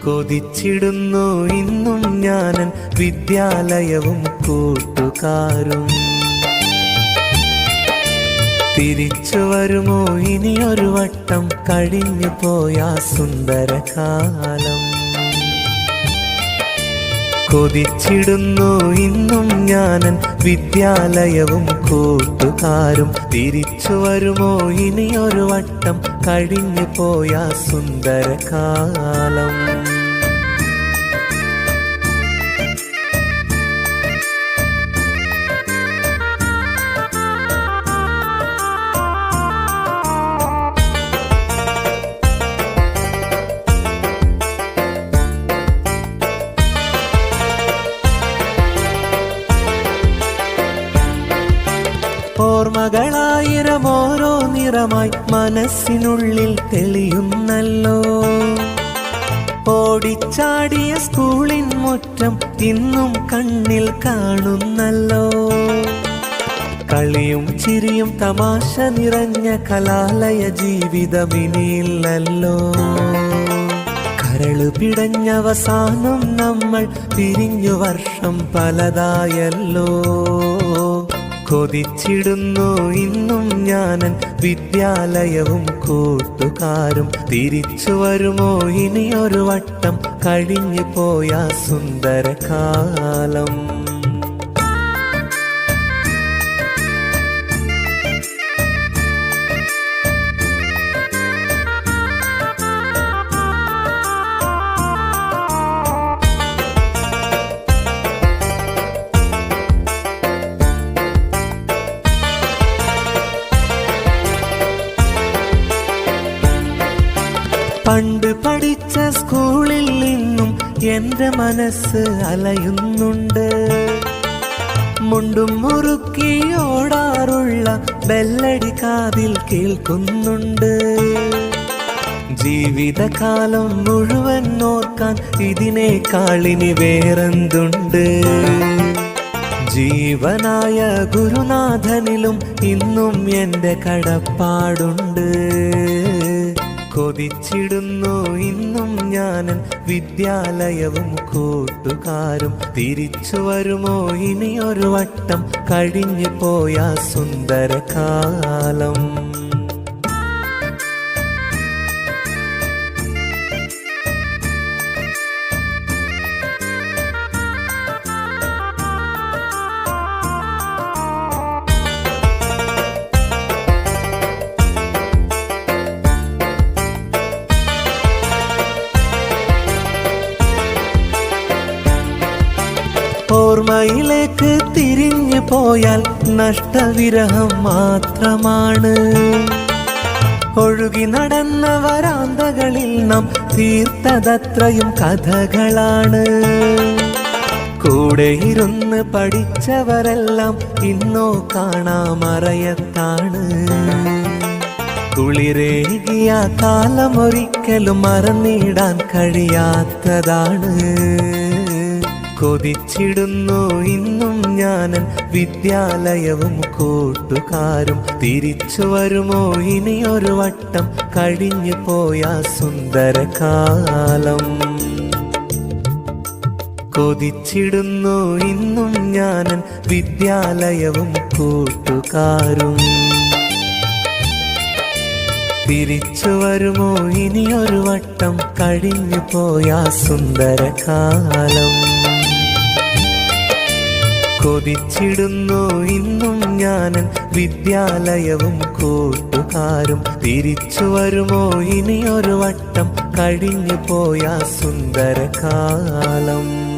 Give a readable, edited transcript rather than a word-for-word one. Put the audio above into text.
കൊതിച്ചിടുന്നു ഇന്നും ഞാനൻ വിദ്യാലയവും കൂട്ടുകാരും. തിരിച്ചു വരുമോ ഇനിയൊരു വട്ടം കഴിഞ്ഞു പോയ സുന്ദരകാലം. കൊതിച്ചിടുന്നു ഇന്നും ഞാനൻ വിദ്യാലയവും കൂട്ടുകാരും. തിരിച്ചു വരുമോ ഇനിയൊരു വട്ടം കഴിഞ്ഞു പോയ സുന്ദരകാലം. ഓർമ്മകളായിരം ഓരോ നിറമായി മനസ്സിനുള്ളിൽ തെളിയുന്നല്ലോ. ഓടിച്ചാടിയ സ്കൂളിൻ മുറ്റം ഇന്നും കണ്ണിൽ കാണുന്നല്ലോ. കളിയും ചിരിയും തമാശ നിറഞ്ഞ കലാലയ ജീവിതം ഇനിയില്ലല്ലോ. കരള് പിടഞ്ഞവസാനം നമ്മൾ പിരിഞ്ഞു വർഷം പലതായല്ലോ. കൊതിച്ചിടുന്നു ഇന്നും ഞാനൻ വിദ്യാലയവും കൂട്ടുകാരും. തിരിച്ചു വരുമോ ഇനിയൊരു വട്ടം കഴിഞ്ഞു പോയ സുന്ദരകാലം. പണ്ട് പഠിച്ച സ്കൂളിൽ നിന്നും എന്റെ മനസ്സ് അലയുന്നുണ്ട്. മുണ്ടും മുറുക്കി ഓടാറുള്ള ബെല്ലടി കാതിൽ കേൾക്കുന്നുണ്ട്. ജീവിതകാലം മുഴുവൻ ഓർക്കാൻ ഇതിനേക്കാളിനി വേറെന്തുണ്ട്. ജീവനായ ഗുരുനാഥനിലും ഇന്നും എന്റെ കടപ്പാടുണ്ട്. കൊതിച്ചിടുന്നു ഇന്നും ഞാനൻ വിദ്യാലയവും കൂട്ടുകാരും. തിരിച്ചു വരുമോ ഇനിയൊരു വട്ടം കഴിഞ്ഞു പോയ സുന്ദരകാലം. ഓർമ്മയിലേക്ക് തിരിഞ്ഞു പോയാൽ നഷ്ടവിരഹം മാത്രമാണ്. ഒഴുകി നടന്ന വരാന്തകളിൽ നാം തീർത്തതത്രയും കഥകളാണ്. കൂടെയിരുന്ന് പഠിച്ചവരെല്ലാം ഇന്നോ കാണാമറയത്താണ്. കുളിരേകിയ കാലമൊരിക്കലും മറന്നിടാൻ കഴിയാത്തതാണ്. കൊതിച്ചിടുന്നു ഇന്നും ഞാനൻ വിദ്യാലയവും കൂട്ടുകാരും. തിരിച്ചു വരുമോ ഇനിയൊരു വട്ടം കഴിഞ്ഞു പോയ സുന്ദരകാലം. കൊതിച്ചിടുന്നു ഇന്നും ഞാനൻ വിദ്യാലയവും കൂട്ടുകാരും. തിരിച്ചു വരുമോ ഇനിയൊരു വട്ടം കഴിഞ്ഞു പോയ സുന്ദരകാലം. കൊതിച്ചിടുന്നു ഇന്നും ഞാനൻ വിദ്യാലയവും കൂട്ടുകാരും. തിരിച്ചു വരുമോ ഇനിയൊരു വട്ടം കഴിഞ്ഞു പോയ സുന്ദരകാലം.